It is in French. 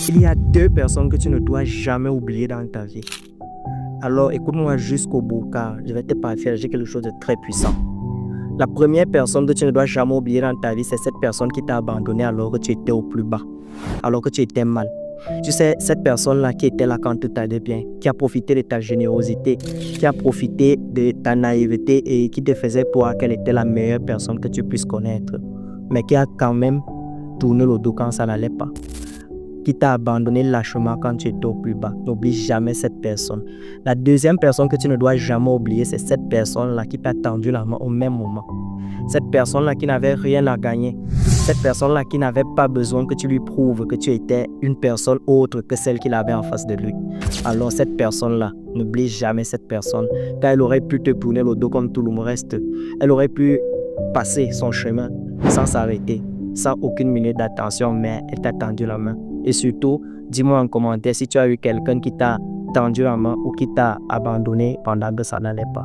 Il y a 2 personnes que tu ne dois jamais oublier dans ta vie. Alors écoute-moi jusqu'au bout car je vais te partager quelque chose de très puissant. La première personne que tu ne dois jamais oublier dans ta vie, c'est cette personne qui t'a abandonné alors que tu étais au plus bas, alors que tu étais mal. Tu sais, cette personne-là qui était là quand tout allait bien, qui a profité de ta générosité, qui a profité de ta naïveté et qui te faisait croire qu'elle était la meilleure personne que tu puisses connaître, mais qui a quand même tourné le dos quand ça n'allait pas, qui t'a abandonné lâchement quand tu étais au plus bas. N'oublie jamais cette personne. La deuxième personne que tu ne dois jamais oublier, c'est cette personne-là qui t'a tendu la main au même moment. Cette personne-là qui n'avait rien à gagner. Cette personne-là qui n'avait pas besoin que tu lui prouves que tu étais une personne autre que celle qu'il avait en face de lui. Alors cette personne-là, n'oublie jamais cette personne, car elle aurait pu te tourner le dos comme tout le reste. Elle aurait pu passer son chemin sans s'arrêter, sans aucune minute d'attention, mais elle t'a tendu la main. Et surtout, dis-moi en commentaire si tu as eu quelqu'un qui t'a tendu la main ou qui t'a abandonné pendant que ça n'allait pas.